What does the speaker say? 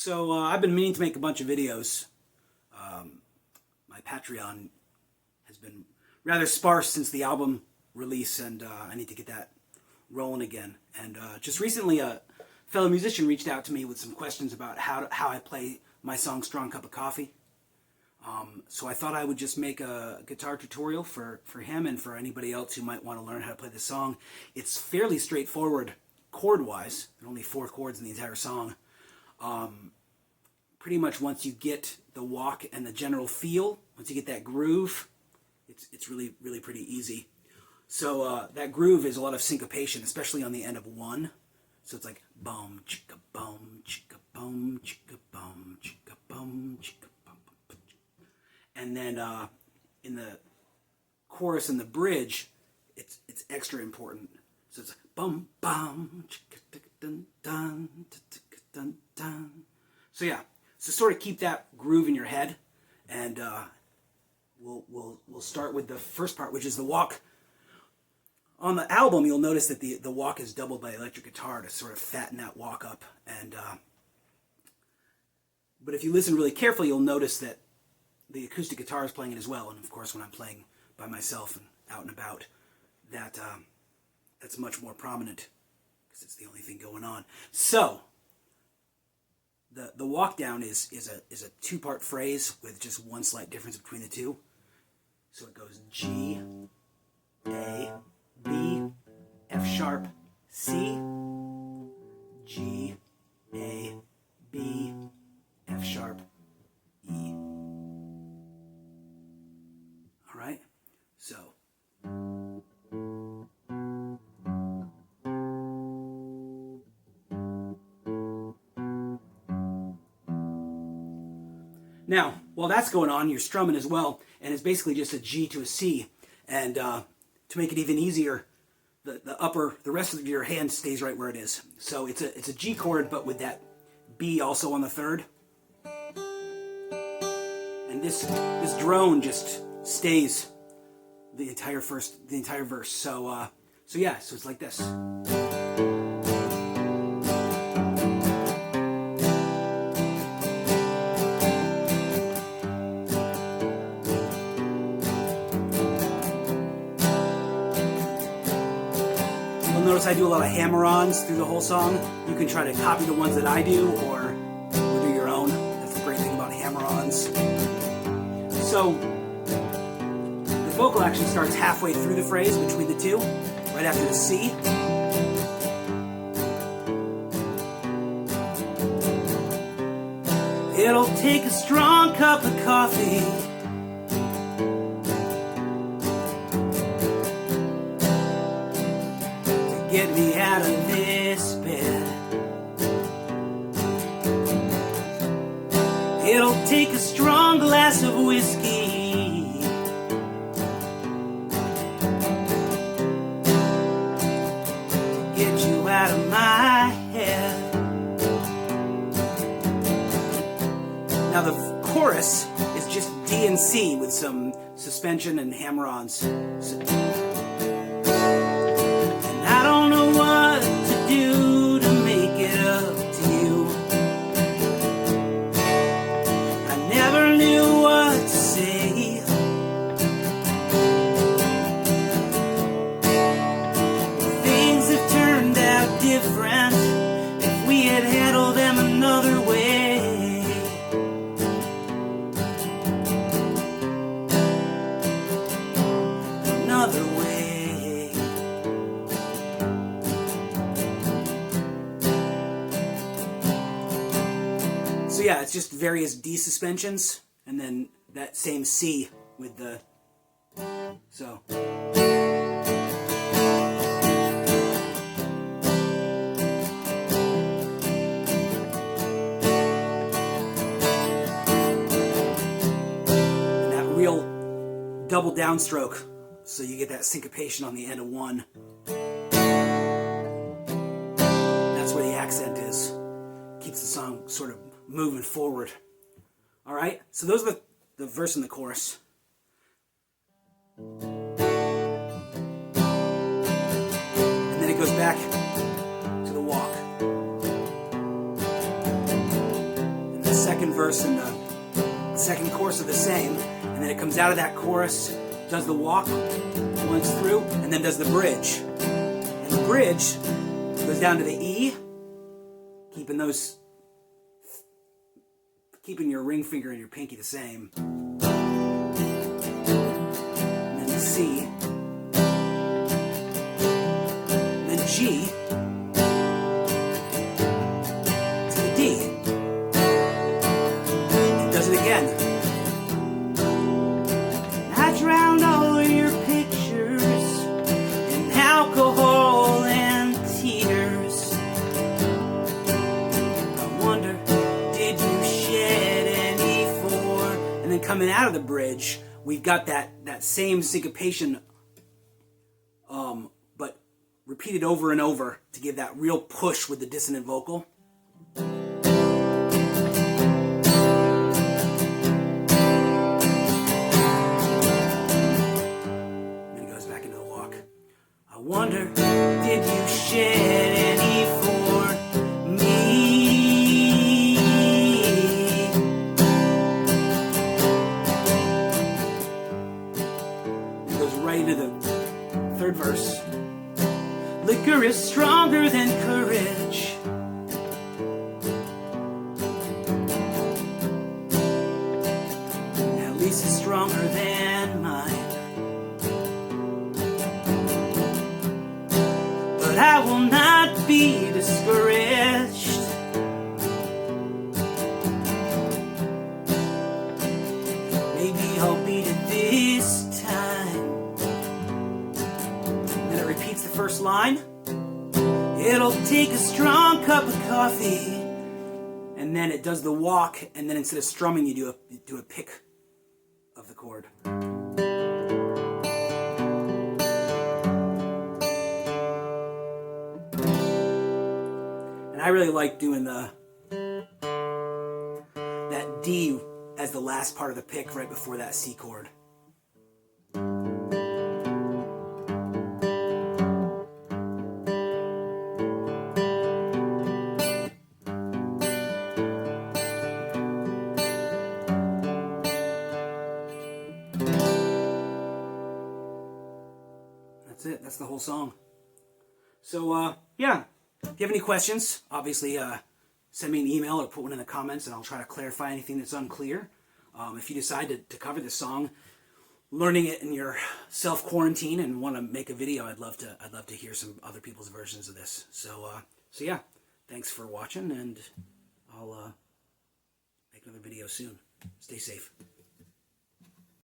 So I've been meaning to make a bunch of videos. My Patreon has been rather sparse since the album release, and I need to get that rolling again. And just recently, a fellow musician reached out to me with some questions about how I play my song "Strong Cup of Coffee." So I thought I would just make a guitar tutorial for him and for anybody else who might want to learn how to play this song. It's fairly straightforward chord-wise. There are only 4 chords in the entire song. Pretty much once you get the walk and the general feel, once you get that groove, it's really pretty easy. So that groove is a lot of syncopation, especially on the end of 1. So it's like boom, chicka boom, chicka boom, chicka boom, chicka boom, chicka boom. And then in the chorus and the bridge, it's extra important. So it's bum bum chicka dun dun dun dun. So yeah, so sort of keep that groove in your head, and we'll start with the first part, which is the walk. On the album, you'll notice that the walk is doubled by electric guitar to sort of fatten that walk up. And but if you listen really carefully, you'll notice that the acoustic guitar is playing it as well. And of course, when I'm playing by myself and out and about, that's much more prominent because it's the only thing going on. So the walk down is a 2-part phrase with just one slight difference between the two. So it goes G, A, B, F sharp, C, G, A, B, F sharp, E. All right? So now, while that's going on, you're strumming as well, and it's basically just a G to a C. And to make it even easier, the rest of your hand stays right where it is. So it's a G chord, but with that B also on the 3rd. And this drone just stays the entire verse. So yeah, so it's like this. Notice I do a lot of hammer-ons through the whole song. You can try to copy the ones that I do or do your own. That's the great thing about hammer-ons. So the vocal actually starts halfway through the phrase between the two, right after the C. It'll take a strong cup of coffee get me out of this bed. It'll take a strong glass of whiskey to get you out of my head. Now the chorus is just D and C with some suspension and hammer-ons. I don't know what to do to make it up to you. I never knew what to say. Things have turned out different if we had handled them another way. Another way. So yeah, it's just various D suspensions, and then that same C with the, so. And that real double downstroke, so you get that syncopation on the end of 1. That's where the accent is. Keeps the song sort of moving forward. All right, so those are the verse and the chorus. And then it goes back to the walk. second verse and the second chorus are the same, and then it comes out of that chorus, does the walk once through, and then does the bridge. And the bridge goes down to the E, keeping your ring finger and your pinky the same. And then the C. And then G. To the D. It does it again. I drowned all of your pictures in alcohol and tears. I wonder, did you shed any for? And then coming out of the bridge, we've got that same syncopation, but repeated over and over to give that real push with the dissonant vocal. I wonder, did you shed any for me? It goes right into the third verse. Liquor is stronger than courage. At least it's stronger than mine. But I will not be discouraged. Maybe I'll beat it this time. And then it repeats the first line. It'll take a strong cup of coffee. And then it does the walk, and then instead of strumming, you do a pick of the chord. I really like doing that D as the last part of the pick right before that C chord. That's it. That's the whole song. So, yeah. If you have any questions, obviously send me an email or put one in the comments, and I'll try to clarify anything that's unclear. If you decide to cover this song, learning it in your self-quarantine and want to make a video, I'd love to hear some other people's versions of this. So yeah, thanks for watching, and I'll make another video soon. Stay safe.